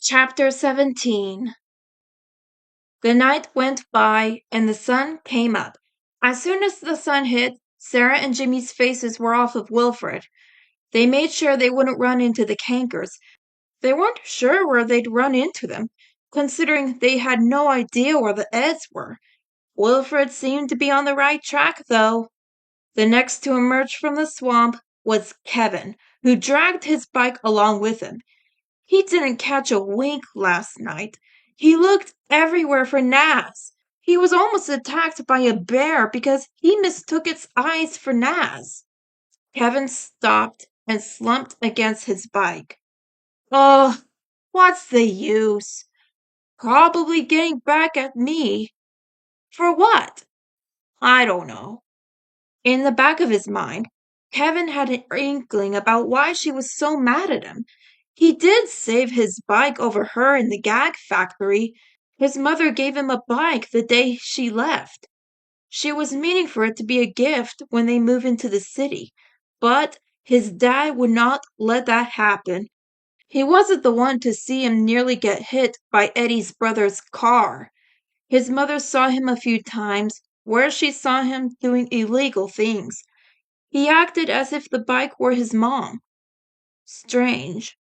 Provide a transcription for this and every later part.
Chapter 17. The night went by and the sun came up. As soon as the sun hit, Sarah and Jimmy's faces were off of Wilfred. They made sure they wouldn't run into the cankers. They weren't sure where they'd run into them, considering they had no idea where the Eds were. Wilfred seemed to be on the right track, though. The next to emerge from the swamp was Kevin, who dragged his bike along with him. He didn't catch a wink last night. He looked everywhere for Naz. He was almost attacked by a bear because he mistook its eyes for Naz. Kevin stopped and slumped against his bike. Oh, what's the use? Probably getting back at me. For what? I don't know. In the back of his mind, Kevin had an inkling about why she was so mad at him. He did save his bike over her in the gag factory. His mother gave him a bike the day she left. She was meaning for it to be a gift when they move into the city, but his dad would not let that happen. He wasn't the one to see him nearly get hit by Eddy's brother's car. His mother saw him a few times, where she saw him doing illegal things. He acted as if the bike were his mom. Strange.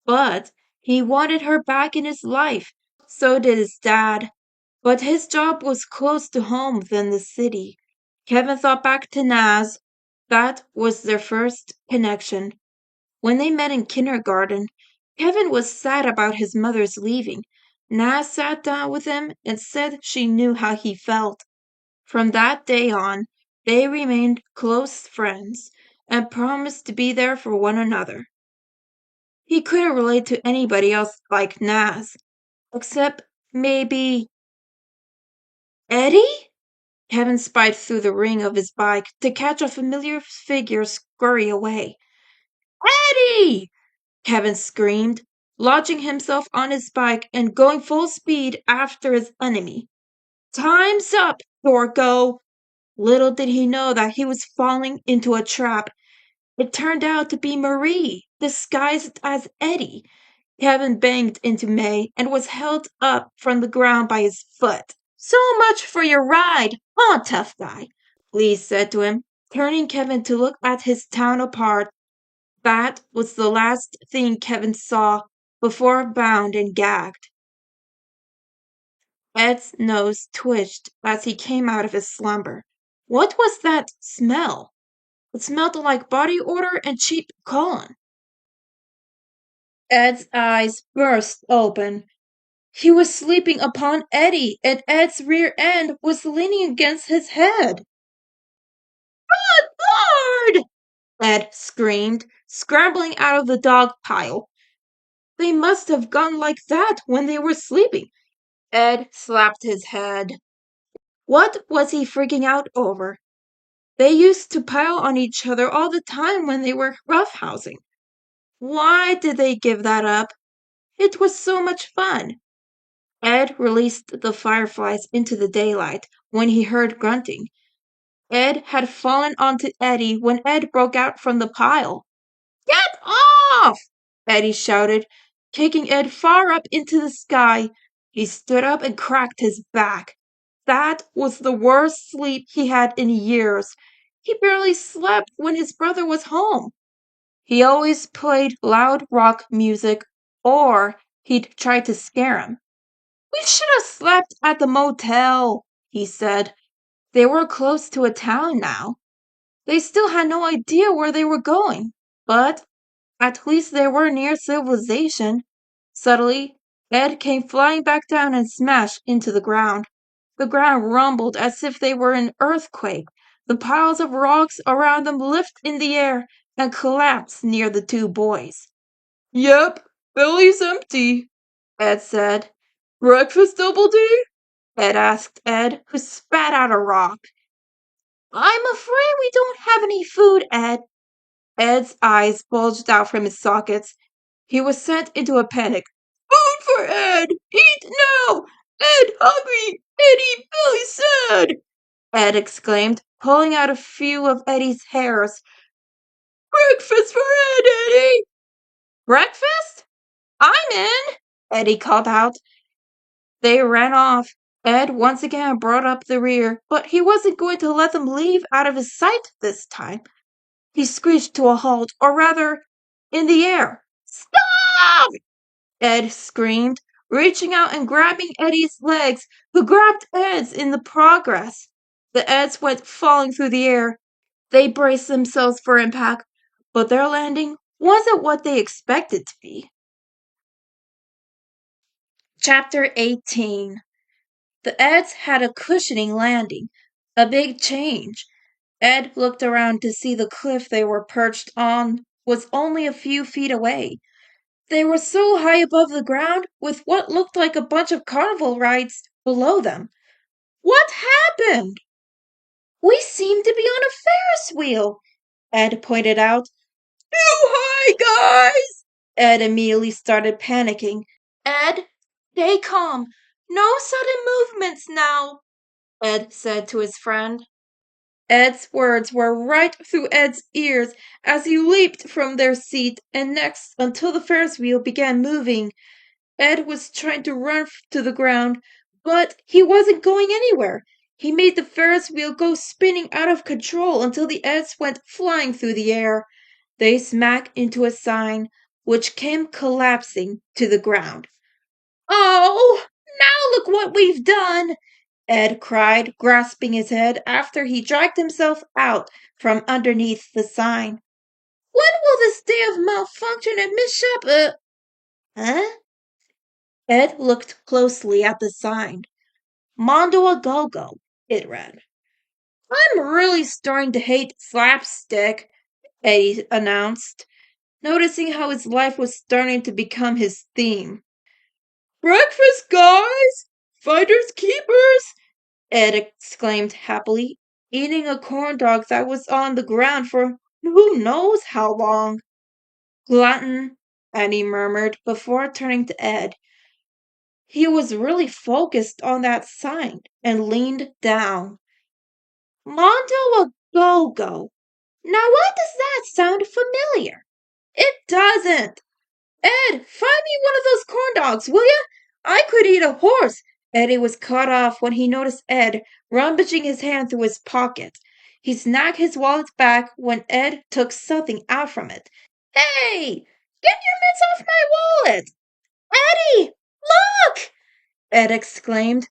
But he wanted her back in his life. So did his dad. But his job was close to home than the city. Kevin thought back to Naz. That was their first connection. When they met in kindergarten, Kevin was sad about his mother's leaving. Naz sat down with him and said she knew how he felt. From that day on, they remained close friends and promised to be there for one another. He couldn't relate to anybody else like Naz, except maybe Eddy? Kevin spied through the ring of his bike to catch a familiar figure scurry away. Eddy! Kevin screamed, launching himself on his bike and going full speed after his enemy. Time's up, Dorco! Little did he know that he was falling into a trap. It turned out to be Marie, disguised as Eddy. Kevin banged into May and was held up from the ground by his foot. So much for your ride, huh, tough guy? Lee said to him, turning Kevin to look at his town apart. That was the last thing Kevin saw before bound and gagged. Ed's nose twitched as he came out of his slumber. What was that smell? It smelled like body odor and cheap cologne. Ed's eyes burst open. He was sleeping upon Eddy, and Ed's rear end was leaning against his head. Good Lord! Ed screamed, scrambling out of the dog pile. They must have gone like that when they were sleeping. Ed slapped his head. What was he freaking out over? They used to pile on each other all the time when they were roughhousing. Why did they give that up? It was so much fun. Ed released the fireflies into the daylight when he heard grunting. Ed had fallen onto Eddy when Ed broke out from the pile. Get off! Eddy shouted, kicking Ed far up into the sky. He stood up and cracked his back. That was the worst sleep he had in years. He barely slept when his brother was home. He always played loud rock music, or he'd try to scare him. We should have slept at the motel, he said. They were close to a town now. They still had no idea where they were going, but at least they were near civilization. Suddenly, Ed came flying back down and smashed into the ground. The ground rumbled as if they were an earthquake. The piles of rocks around them lifted in the air and collapsed near the two boys. Yep, belly's empty, Ed said. Breakfast, Double D? Ed asked Ed, who spat out a rock. I'm afraid we don't have any food, Ed. Ed's eyes bulged out from his sockets. He was sent into a panic. Food for Ed! Eat now! Ed hungry! Eddy belly sad! Ed exclaimed, pulling out a few of Eddy's hairs. Breakfast for Ed, Eddy! Breakfast? I'm in! Eddy called out. They ran off. Ed once again brought up the rear, but he wasn't going to let them leave out of his sight this time. He screeched to a halt, or rather, in the air. Stop! Ed screamed, reaching out and grabbing Eddy's legs, who grabbed Ed's in the progress. The Eds went falling through the air. They braced themselves for impact, but their landing wasn't what they expected to be. Chapter 18. The Eds had a cushioning landing, a big change. Ed looked around to see the cliff they were perched on was only a few feet away. They were so high above the ground with what looked like a bunch of carnival rides below them. What happened? We seem to be on a Ferris wheel, Ed pointed out. Too high, guys! Ed immediately started panicking. Ed, stay calm. No sudden movements now, Ed said to his friend. Ed's words were right through Ed's ears as he leaped from their seat and next until the Ferris wheel began moving. Ed was trying to run to the ground, but he wasn't going anywhere. He made the Ferris wheel go spinning out of control until the Eds went flying through the air. They smacked into a sign, which came collapsing to the ground. Oh, now look what we've done! Ed cried, grasping his head after he dragged himself out from underneath the sign. When will this day of malfunction and mishap, Huh? Ed looked closely at the sign. Mondo a go-go, it read. I'm really starting to hate slapstick, Eddy announced, noticing how his life was starting to become his theme. Breakfast, guys! Finders keepers! Ed exclaimed happily, eating a corn dog that was on the ground for who knows how long. Glutton, Eddy murmured before turning to Ed. He was really focused on that sign and leaned down. Mondo a go-go. Now why does that sound familiar? It doesn't. Ed, find me one of those corn dogs, will ya? I could eat a horse. Eddy was cut off when he noticed Ed rummaging his hand through his pocket. He snagged his wallet back when Ed took something out from it. Hey! Get your mitts off my wallet! Eddy! Look! Ed exclaimed,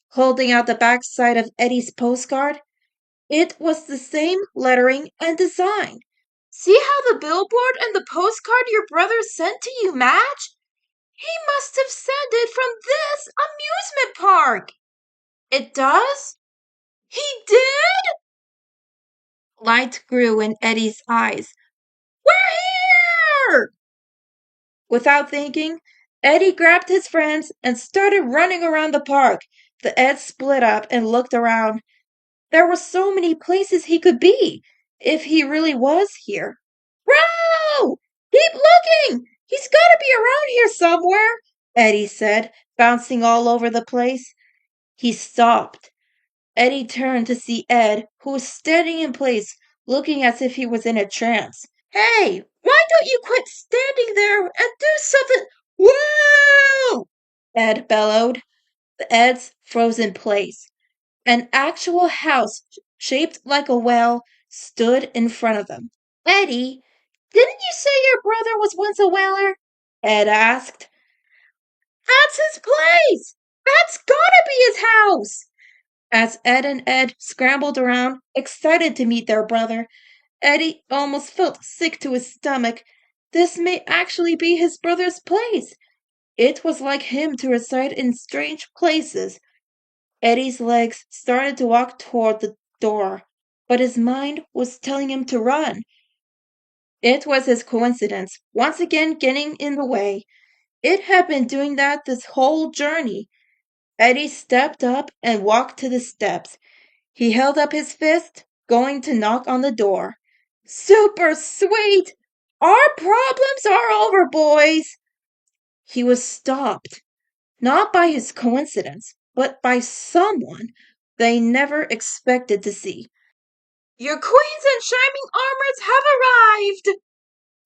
holding out the backside of Eddy's postcard. It was the same lettering and design. See how the billboard and the postcard your brother sent to you match? He must have sent it from this amusement park. It does? He did? Light grew in Eddy's eyes. We're here! Without thinking, Eddy grabbed his friends and started running around the park. The Eds split up and looked around. There were so many places he could be, if he really was here. Row! Keep looking! He's got to be around here somewhere, Eddy said, bouncing all over the place. He stopped. Eddy turned to see Ed, who was standing in place, looking as if he was in a trance. Hey, why don't you quit standing there and do something? Whoa! Ed bellowed. The Eds froze in place. An actual house shaped like a well stood in front of them. Eddy, didn't you say your brother was once a whaler? Ed asked. That's his place! That's gotta be his house! As Ed and Ed scrambled around, excited to meet their brother, Eddy almost felt sick to his stomach. This may actually be his brother's place. It was like him to reside in strange places. Eddy's legs started to walk toward the door, but his mind was telling him to run. It was his coincidence, once again getting in the way. It had been doing that this whole journey. Eddy stepped up and walked to the steps. He held up his fist, going to knock on the door. Super sweet! Our problems are over, boys! He was stopped, not by his coincidence, but by someone they never expected to see. Your queens in shining armors have arrived!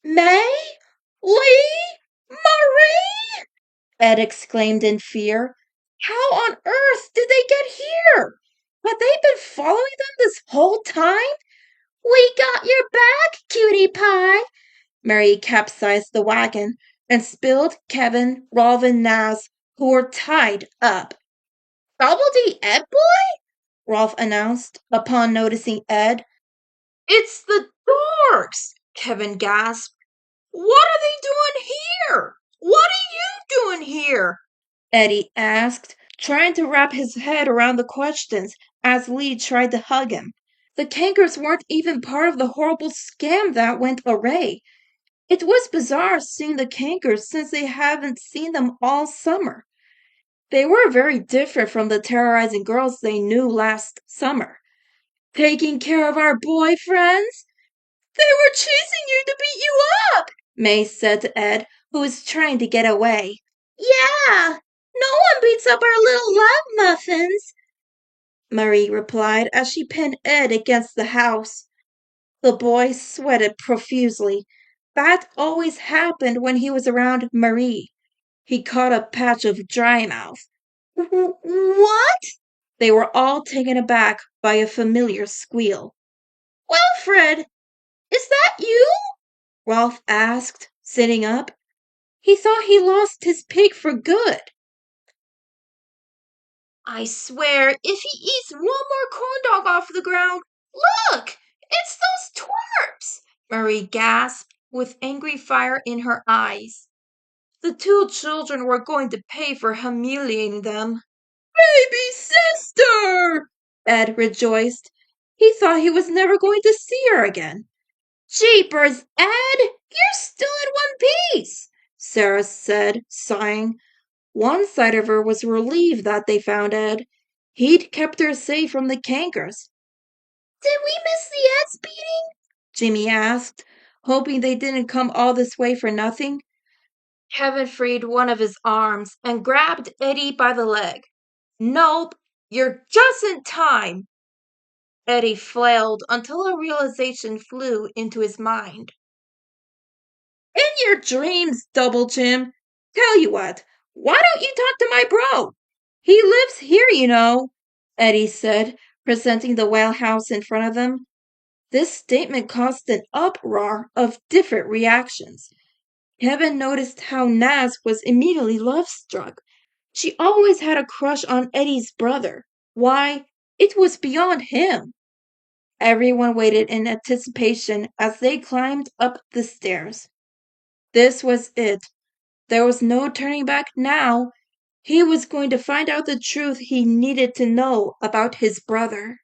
May? Lee? Marie? Ed exclaimed in fear. How on earth did they get here? Had they been following them this whole time? We got your back, cutie pie. Mary capsized the wagon and spilled Kevin, Rolf, and Naz, who were tied up. Double D Ed boy? Rolf announced upon noticing Ed. It's the dorks, Kevin gasped. What are they doing here? What are you doing here? Eddy asked, trying to wrap his head around the questions as Lee tried to hug him. The Kankers weren't even part of the horrible scam that went awry. It was bizarre seeing the Kankers since they haven't seen them all summer. They were very different from the terrorizing girls they knew last summer. Taking care of our boyfriends? They were chasing you to beat you up, May said to Ed, who was trying to get away. Yeah, no one beats up our little love muffins, Marie replied as she pinned Ed against the house. The boy sweated profusely. That always happened when he was around Marie. He caught a patch of dry mouth. What? They were all taken aback by a familiar squeal. Wilfred, is that you? Rolf asked, sitting up. He thought he lost his pig for good. I swear, if he eats one more corn dog off the ground, look! It's those twerps! Marie gasped, with angry fire in her eyes. The two children were going to pay for humiliating them. Baby sister! Ed rejoiced. He thought he was never going to see her again. Jeepers, Ed! You're still in one piece! Sarah said, sighing. One side of her was relieved that they found Ed. He'd kept her safe from the Kankers. Did we miss the Ed's beating? Jimmy asked, hoping they didn't come all this way for nothing. Kevin freed one of his arms and grabbed Eddy by the leg. Nope, you're just in time. Eddy flailed until a realization flew into his mind. In your dreams, Double Jim. Tell you what, why don't you talk to my bro? He lives here, you know, Eddy said, presenting the whale house in front of them. This statement caused an uproar of different reactions. Kevin noticed how Naz was immediately love-struck. She always had a crush on Eddy's brother. Why, it was beyond him. Everyone waited in anticipation as they climbed up the stairs. This was it. There was no turning back now. He was going to find out the truth he needed to know about his brother.